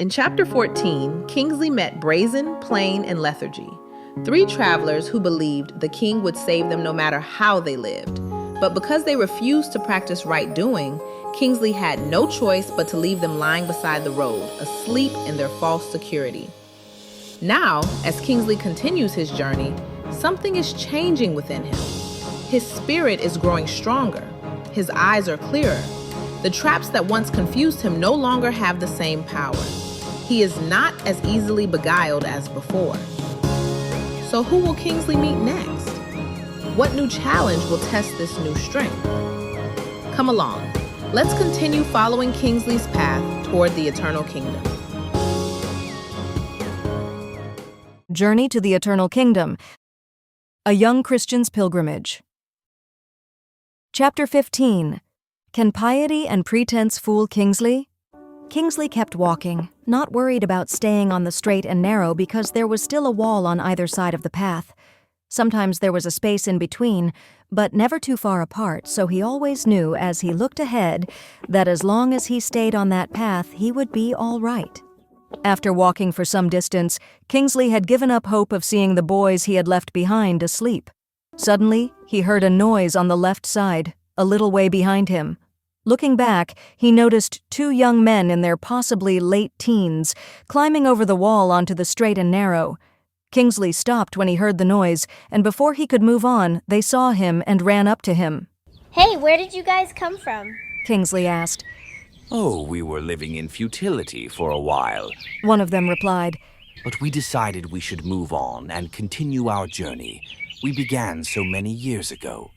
In chapter 14, Kingsley met Brazen, Plain, and Lethargy, three travelers who believed the king would save them no matter how they lived. But because they refused to practice right doing, Kingsley had no choice but to leave them lying beside the road, asleep in their false security. Now, as Kingsley continues his journey, something is changing within him. His spirit is growing stronger. His eyes are clearer. The traps that once confused him no longer have the same power. He is not as easily beguiled as before. So who will Kingsley meet next? What new challenge will test this new strength? Come along, let's continue following Kingsley's path toward the eternal kingdom. Journey to the Eternal Kingdom. A Young Christian's Pilgrimage. Chapter 15. Can piety and pretense fool Kingsley? Kingsley kept walking, not worried about staying on the straight and narrow because there was still a wall on either side of the path. Sometimes there was a space in between, but never too far apart, so he always knew as he looked ahead that as long as he stayed on that path, he would be all right. After walking for some distance, Kingsley had given up hope of seeing the boys he had left behind asleep. Suddenly, he heard a noise on the left side, a little way behind him. Looking back, he noticed two young men in their possibly late teens climbing over the wall onto the straight and narrow. Kingsley stopped when he heard the noise, and before he could move on, they saw him and ran up to him. Hey, where did you guys come from? Kingsley asked. Oh, we were living in futility for a while, One of them replied. but we decided we should move on and continue our journey we began so many years ago.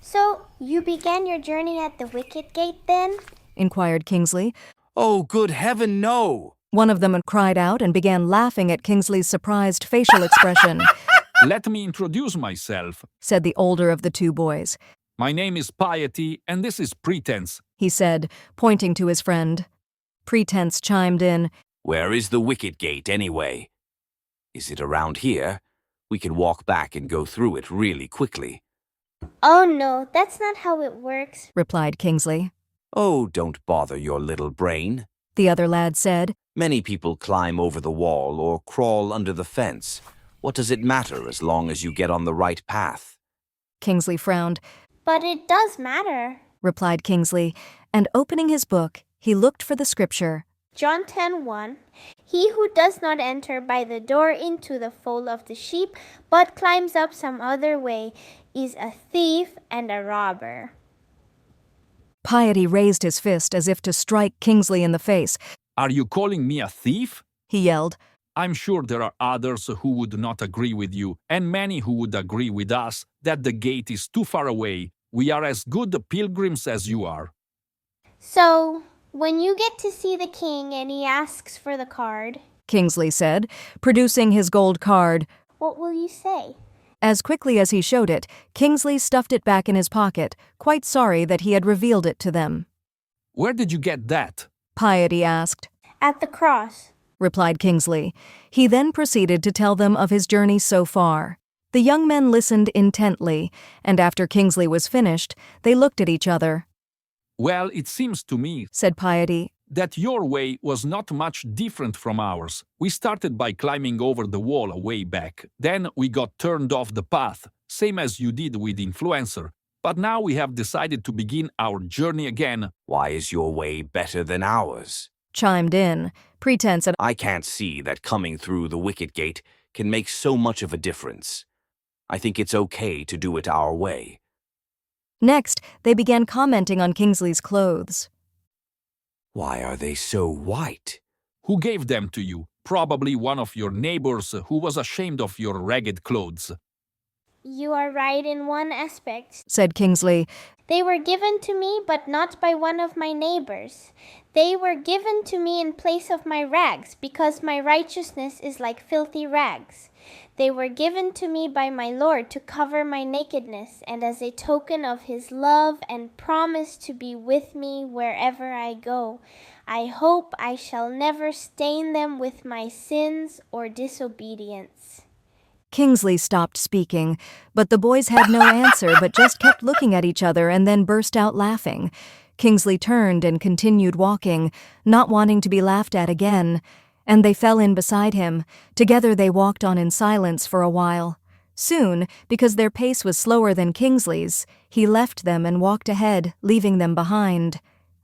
So, you began your journey at the Wicket Gate then? Inquired Kingsley. Oh, good heaven, no! One of them cried out and began laughing at Kingsley's surprised facial expression. Let me introduce myself. Said the older of the two boys. My name is Piety, and this is Pretense. He said, pointing to his friend. Pretense chimed in. Where is the Wicket Gate, anyway? Is it around here? We can walk back and go through it really quickly. Oh no, that's not how it works. Replied Kingsley. Oh, don't bother your little brain. The other lad said. Many people climb over the wall or crawl under the fence. What does it matter as long as you get on the right path? Kingsley frowned. But it does matter. Replied Kingsley, and opening his book, he looked for the scripture. John 10:1. He who does not enter by the door into the fold of the sheep, but climbs up some other way, is a thief and a robber. Piety raised his fist as if to strike Kingsley in the face. Are you calling me a thief? He yelled. I'm sure there are others who would not agree with you, and many who would agree with us that the gate is too far away. We are as good pilgrims as you are. So, when you get to see the king and he asks for the card, Kingsley said, producing his gold card. what will you say? As quickly as he showed it, Kingsley stuffed it back in his pocket, quite sorry that he had revealed it to them. Where did you get that? Piety asked. At the cross. Replied Kingsley. He then proceeded to tell them of his journey so far. The young men listened intently, and after Kingsley was finished, they looked at each other. Well, it seems to me, Said Piety. that your way was not much different from ours. We started by climbing over the wall a way back. Then we got turned off the path, same as you did with Influencer. But now we have decided to begin our journey again. Why is your way better than ours? Chimed in. Pretense and I can't see that coming through the Wicket Gate can make so much of a difference. I think it's okay to do it our way. Next, they began commenting on Kingsley's clothes. Why are they so white? Who gave them to you? Probably one of your neighbors who was ashamed of your ragged clothes. You are right in one aspect. Said Kingsley. They were given to me, but not by one of my neighbors. They were given to me in place of my rags, because my righteousness is like filthy rags. They were given to me by my Lord to cover my nakedness, and as a token of his love and promise to be with me wherever I go. I hope I shall never stain them with my sins or disobedience. Kingsley stopped speaking, but the boys had no answer but just kept looking at each other and then burst out laughing. Kingsley turned and continued walking, not wanting to be laughed at again, and they fell in beside him. Together they walked on in silence for a while. Soon, because their pace was slower than Kingsley's, he left them and walked ahead, leaving them behind.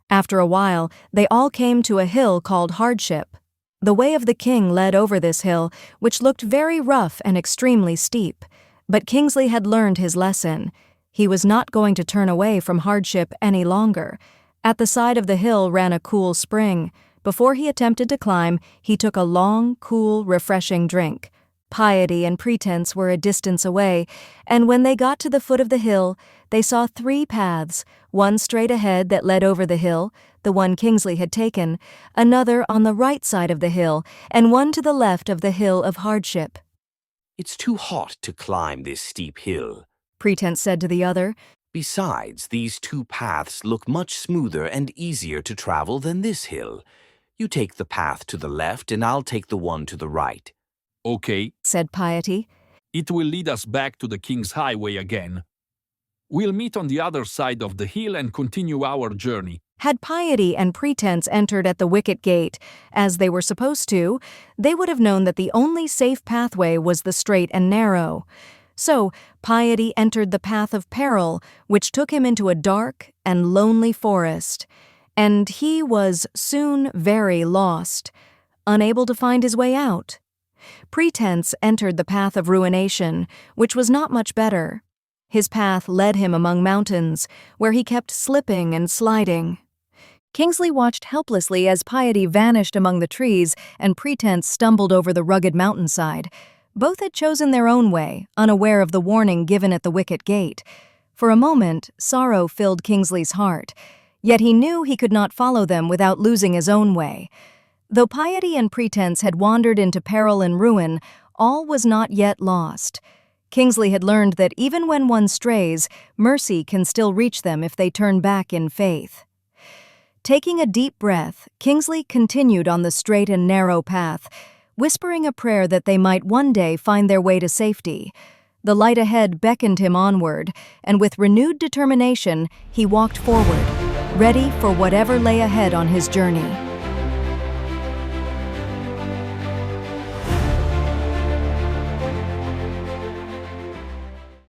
After a while, they all came to a hill called Hardship. The way of the king led over this hill, which looked very rough and extremely steep. But Kingsley had learned his lesson. He was not going to turn away from Hardship any longer. At the side of the hill ran a cool spring. Before he attempted to climb, he took a long, cool, refreshing drink. Piety and Pretense were a distance away, and when they got to the foot of the hill, they saw 3 paths, one straight ahead that led over the hill, the one Kingsley had taken, another on the right side of the hill, and one to the left of the hill of Hardship. It's too hot to climb this steep hill. Pretense said to the other. Besides, these 2 paths look much smoother and easier to travel than this hill. You take the path to the left, and I'll take the one to the right. Okay, Said Piety. it will lead us back to the King's Highway again. We'll meet on the other side of the hill and continue our journey. Had Piety and Pretense entered at the wicket gate, as they were supposed to, they would have known that the only safe pathway was the straight and narrow. So, Piety entered the path of peril, which took him into a dark and lonely forest. And he was soon very lost, unable to find his way out. Pretense entered the path of ruination, which was not much better. His path led him among mountains, where he kept slipping and sliding. Kingsley watched helplessly as Piety vanished among the trees and Pretense stumbled over the rugged mountainside. Both had chosen their own way, unaware of the warning given at the wicket gate. For a moment, sorrow filled Kingsley's heart, yet he knew he could not follow them without losing his own way. Though Piety and Pretense had wandered into peril and ruin, all was not yet lost. Kingsley had learned that even when one strays, mercy can still reach them if they turn back in faith. Taking a deep breath, Kingsley continued on the straight and narrow path, whispering a prayer that they might one day find their way to safety. The light ahead beckoned him onward, and with renewed determination, he walked forward, ready for whatever lay ahead on his journey.